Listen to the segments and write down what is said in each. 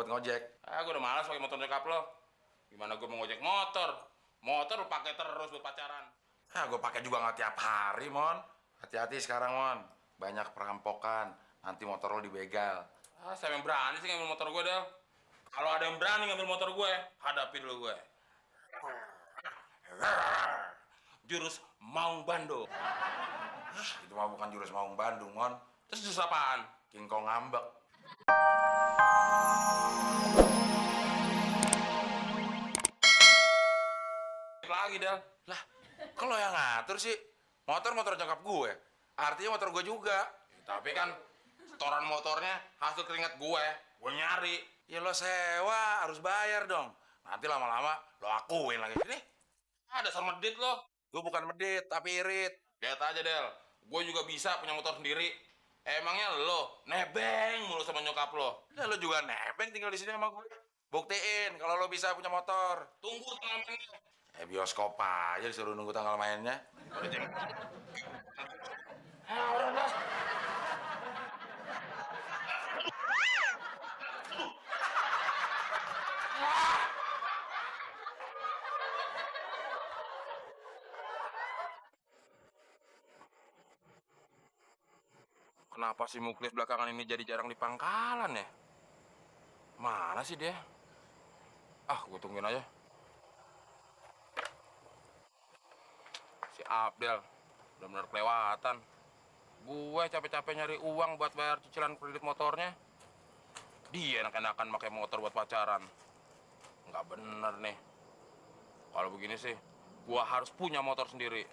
buat ngojek. Gue udah malas pakai motor nyokap lo. Gimana gue mau ngojek motor? Motor lu pakai terus buat pacaran. Gue pakai juga nggak tiap hari, Mon. Hati-hati sekarang, Mon. Banyak perampokan. Nanti motor lo dibegal. Siapa yang berani sih ngambil motor gue, Del? Kalau ada yang berani ngambil motor gue, hadapi dulu gue. Jurus Maung Bandung. Itu mah bukan jurus Maung Bandung, Mon. Terus jurus apaan? King Kong ngambek. Lagi, Del. Lah, kok lo yang ngatur sih? Motor nyokap gue. Artinya motor gue juga. Tapi kan setoran motornya hasil keringat gue nyari. Ya lo sewa, harus bayar dong. Nanti lama-lama lo akuin lagi. Ini, Ada sama medit lo. gue bukan medit, tapi irit. Lihat aja, Del. Gue juga bisa punya motor sendiri. Emangnya lo nebeng mulu sama nyokap lo? Nah, lo juga nebeng tinggal di sini sama gue. Buktiin kalau lo bisa punya motor. Tunggu tengah mainnya. Bioskop aja disuruh nunggu tanggal mainnya. Udah jam. Udah lah. Kenapa si Muklis belakangan ini jadi jarang di pangkalan ya? Mana sih dia? Gue tungguin aja. Si Abdel benar-benar kelewatan. Gue capek-capek nyari uang buat bayar cicilan kredit motornya. Dia enak-enakan pakai motor buat pacaran. Nggak bener nih. Kalau begini sih, gue harus punya motor sendiri.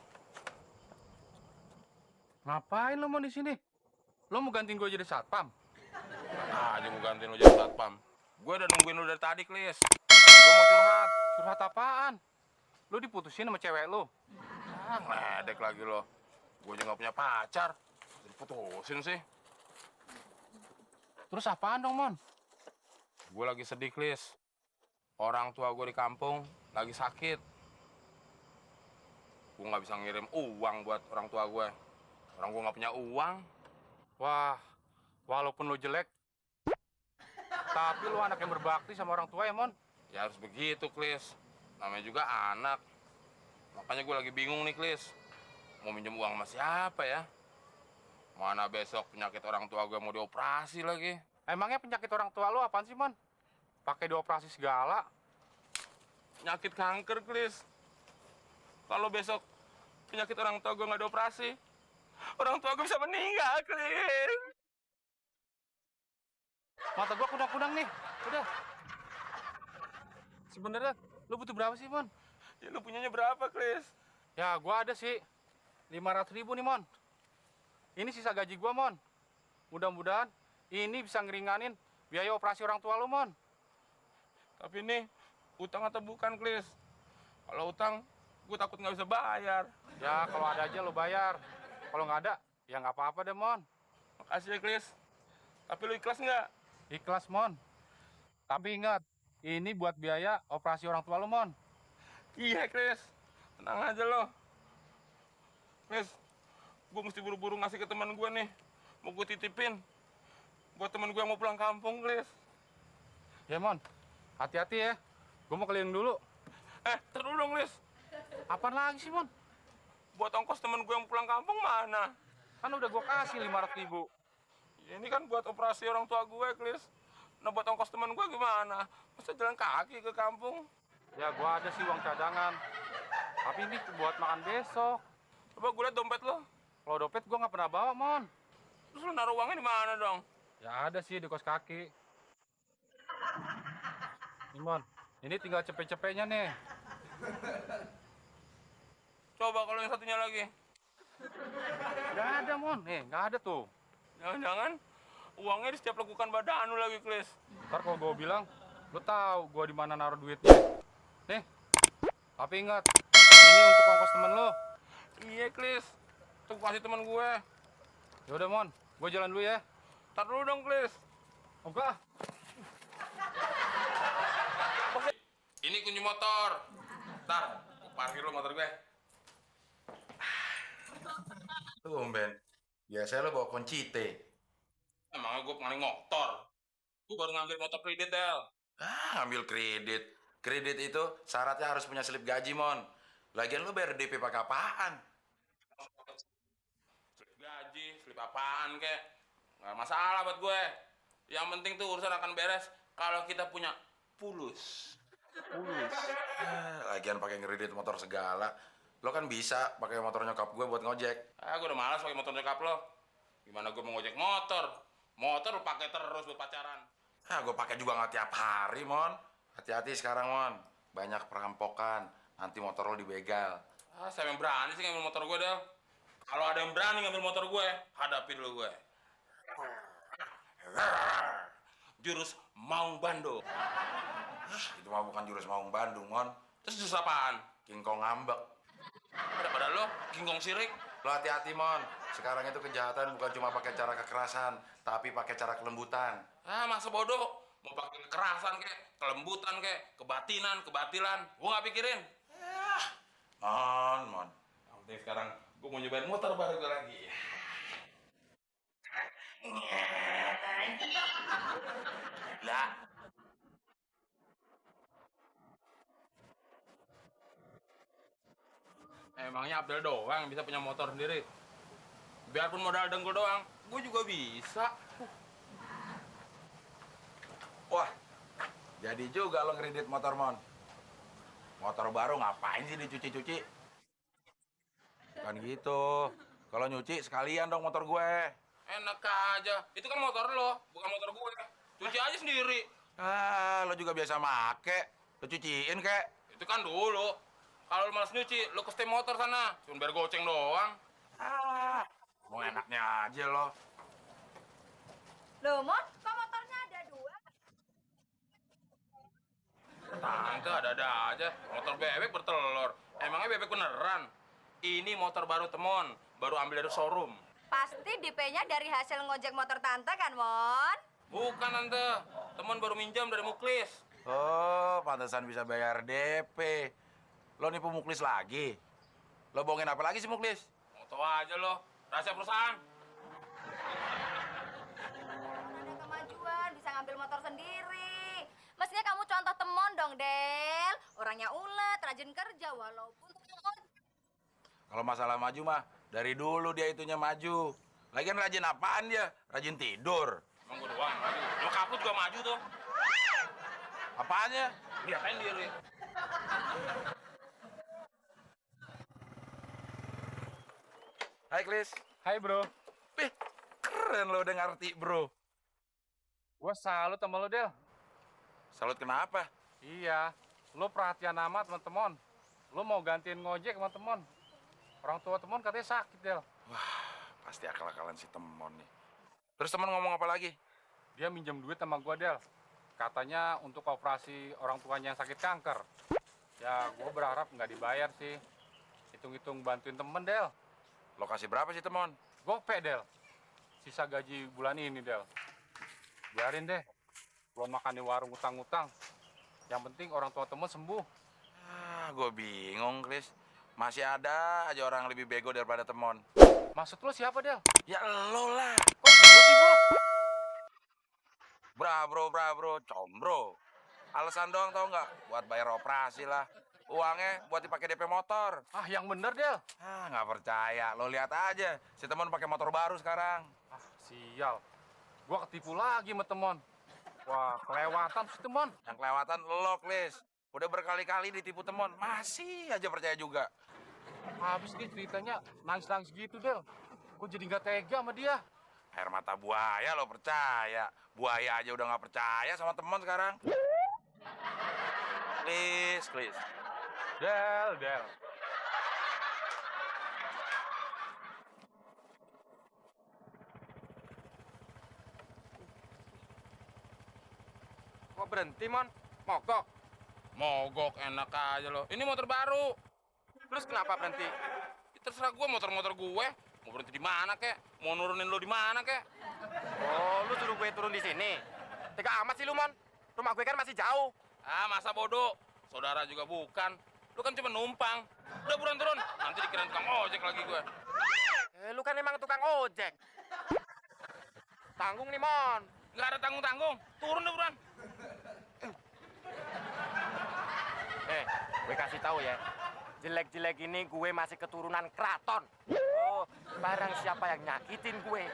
Ngapain lo mau di sini? Lo mau gantiin gue jadi satpam? Aja mau gantiin lo jadi satpam. Gue udah nungguin lo dari tadi, Klis. Gue mau curhat. Curhat apaan? Lo diputusin sama cewek lo? Ngeledek lagi lo. Gue juga gak punya pacar. Diputusin sih. Terus apaan dong, Mon? Gue lagi sedih, Klis. Orang tua gue di kampung lagi sakit. Gue gak bisa ngirim uang buat orang tua gue. Orang gue gak punya uang. Wah, walaupun lo jelek, tapi lo anak yang berbakti sama orang tua ya, Mon? Ya harus begitu, Klis. Namanya juga anak. Makanya gue lagi bingung nih, Klis. Mau minjem uang sama siapa ya? Mana besok penyakit orang tua gue mau dioperasi lagi. Emangnya penyakit orang tua lo apaan sih, Mon? Pakai dioperasi segala. Penyakit kanker, Klis. Kalau besok penyakit orang tua gue nggak dioperasi, orang tua gue bisa meninggal, Klis. Mata gua kudang-kudang nih. Udah. Sebenarnya lo butuh berapa sih, Mon? Ya lu punyanya berapa, Klis? Ya, gua ada sih 500.000 nih, Mon. Ini sisa gaji gua, Mon. Mudah-mudahan ini bisa ngeringanin biaya operasi orang tua lo, Mon. Tapi ini utang atau bukan, Klis? Kalau utang, gue takut nggak bisa bayar. Ya, kalau ada aja lo bayar. Kalau nggak ada, ya nggak apa-apa deh, Mon. Makasih ya, Klis. Tapi lu ikhlas nggak? Ikhlas, Mon. Tapi ingat, ini buat biaya operasi orang tua lo, Mon. Iya, Klis. Tenang aja lo. Klis, gue mesti buru-buru ngasih ke teman gue nih. Mau gue titipin. Buat teman gue yang mau pulang kampung, Klis. Ya, Mon. Hati-hati ya. Gue mau keliling dulu. Ntar dulu dong, Klis. Apaan lagi sih, Mon? Buat ongkos teman gue yang pulang kampung mana? Kan udah gue kasih 500.000. Ya, ini kan buat operasi orang tua gue, Klis. Nah, buat ongkos teman gue gimana? Masa jalan kaki ke kampung? Ya, gue ada sih uang cadangan. Tapi ini buat makan besok. Coba gue liat dompet lo. Kalau dompet gue nggak pernah bawa, Mon. Terus lo naruh uangnya di mana dong? Ya ada sih di kos kaki. Nih, Mon. Ini tinggal cepet-cepetnya nih. Coba kalau yang satunya lagi. Nggak ada, Mon. Nggak ada tuh. Jangan-jangan uangnya di setiap lekukan badan lo lagi, Klis. Ntar kalau gue bilang, lo tahu gue di mana naruh duitnya. Nih. Tapi ingat, ini untuk ongkos temen lo. Iya, Klis. Untuk kasih teman gue. Yaudah, Mon. Gue jalan dulu ya. Ntar dulu dong, Klis. Enggak. Ini kunci motor. Ntar, gue parkir lo motor gue. Tumben. Biasanya lo bawa kunci T. Emangnya gue pengaling motor. Gue baru ngambil motor kredit, Del. Ngambil kredit. Kredit itu syaratnya harus punya slip gaji, Mon. Lagian lu bayar DP pakai apaan? Slip gaji, slip apaan kek. Nggak masalah buat gue. Yang penting tuh urusan akan beres kalau kita punya pulus. Pulus. Lagian pakai kredit motor segala. Lo kan bisa pakai motor nyokap gue buat ngojek. Gue udah malas pakai motor nyokap lo. Gimana gue mau ngojek motor? Motor lu pakai terus buat pacaran. Gue pakai juga nggak tiap hari, Mon. Hati-hati sekarang, Mon. Banyak perampokan. Nanti motor lo dibegal. Siapa yang berani sih ngambil motor gue, Del? Kalau ada yang berani ngambil motor gue, hadapi dulu gue. Jurus Maung Bandung. Itu mah bukan jurus Maung Bandung, Mon. Terus jurus apaan? King Kong ngambek. Pada lo, kingkong sirik. Lo hati-hati, Mon. Sekarang itu kejahatan bukan cuma pakai cara kekerasan, tapi pakai cara kelembutan. Masa bodoh? Mau pakai kekerasan kek, kelembutan kek, kebatilan. Gue nggak pikirin. Mon. Yang penting sekarang gue mau nyobain motor baru gue lagi. Lah, Emangnya Abdel doang bisa punya motor sendiri? Biarpun modal dengkul doang, gue juga bisa. wah, jadi juga lo ngredit motor, Mon. Motor baru ngapain sih dicuci-cuci? Kan gitu. Kalau nyuci sekalian dong motor gue. Enak aja. Itu kan motor lo, bukan motor gue. Cuci aja sendiri. Lo juga biasa make. Lo cuciin, kek. Itu kan dulu. Kalau lo malas nyuci, lo ke stem motor sana. Cuma biar goceng doang. Mau enaknya aja lo. Loh, Mon, kok motornya ada dua? Tante ada-ada aja. Motor bebek bertelur. Emangnya bebek beneran? Ini motor baru temon. Baru ambil dari showroom. Pasti DP-nya dari hasil ngojek motor tante kan, Mon? Bukan, Tante. Temon baru minjam dari Muklis. Oh, pantesan bisa bayar DP. Lo nipu Muklis lagi? Lo bohongin apa lagi sih Muklis? Mau tau aja lo. Rahasia perusahaan. Ada kemajuan, bisa ngambil motor sendiri. Mestinya kamu contoh temon dong, Del. Orangnya ulet, rajin kerja, walaupun tukang ojek. Kalau masalah maju mah, dari dulu dia itunya maju. Lagian rajin apaan dia? Rajin tidur. Emang gue doang yang maju. Nyokap lu juga maju tuh. Apaannya? Liatin diri. Hai, Klis. Hai bro, Keren lo udah ngerti, bro. gue salut sama lo Del. Salut kenapa? Iya, lo perhatian amat teman-teman. Lo mau gantiin ngojek sama teman. Orang tua teman katanya sakit Del. Pasti akal-akalan si Temon nih. Terus teman ngomong apa lagi? Dia minjem duit sama gue Del. Katanya untuk operasi orang tuanya yang sakit kanker. Ya gue berharap nggak dibayar sih. Hitung-hitung bantuin temen Del. Lokasi berapa sih Temon? Gope Del. Sisa gaji bulan ini Del. Biarin deh. Gue makan di warung utang-utang. Yang penting orang tua temen sembuh. Gue bingung, Klis. Masih ada aja orang lebih bego daripada Temon. Maksud lo siapa Del? Ya lo lah. Kok gue sih bro? Bro, combro. Alasan doang tau nggak? Buat bayar operasi lah. Uangnya buat dipakai DP motor. Ah yang bener Del. Nggak percaya. Lo lihat aja. Si Temon pakai motor baru sekarang. Ah sial. Gue ketipu lagi sama temen. Wah kelewatan si temen. Yang kelewatan lo, Klis. Udah berkali-kali ditipu Temon. Masih aja percaya juga. Habis dia ceritanya nangis-nangis gitu Del. Gue jadi nggak tega sama dia. Air mata buaya lo percaya. Buaya aja udah nggak percaya sama Temon sekarang. Klis. Del. Kok berhenti, Mon? Mogok. Mogok enak aja lo. Ini motor baru. Terus kenapa berhenti? Ya, terserah gue motor-motor gue. Mau berhenti di mana kek? Mau nurunin lo di mana kek? Oh, lu suruh gue turun di sini. Tega amat sih lu, Mon. Rumah gue kan masih jauh. Masa bodoh? Saudara juga bukan. Lu kan cuma numpang. Udah buruan turun. Nanti dikirain tukang ojek lagi gue. Lu kan emang tukang ojek. Tanggung nih, Mon. Nggak ada tanggung-tanggung. Turun deh, buruan. Gue kasih tahu ya. Jelek-jelek ini gue masih keturunan keraton. Oh, barang siapa yang nyakitin gue,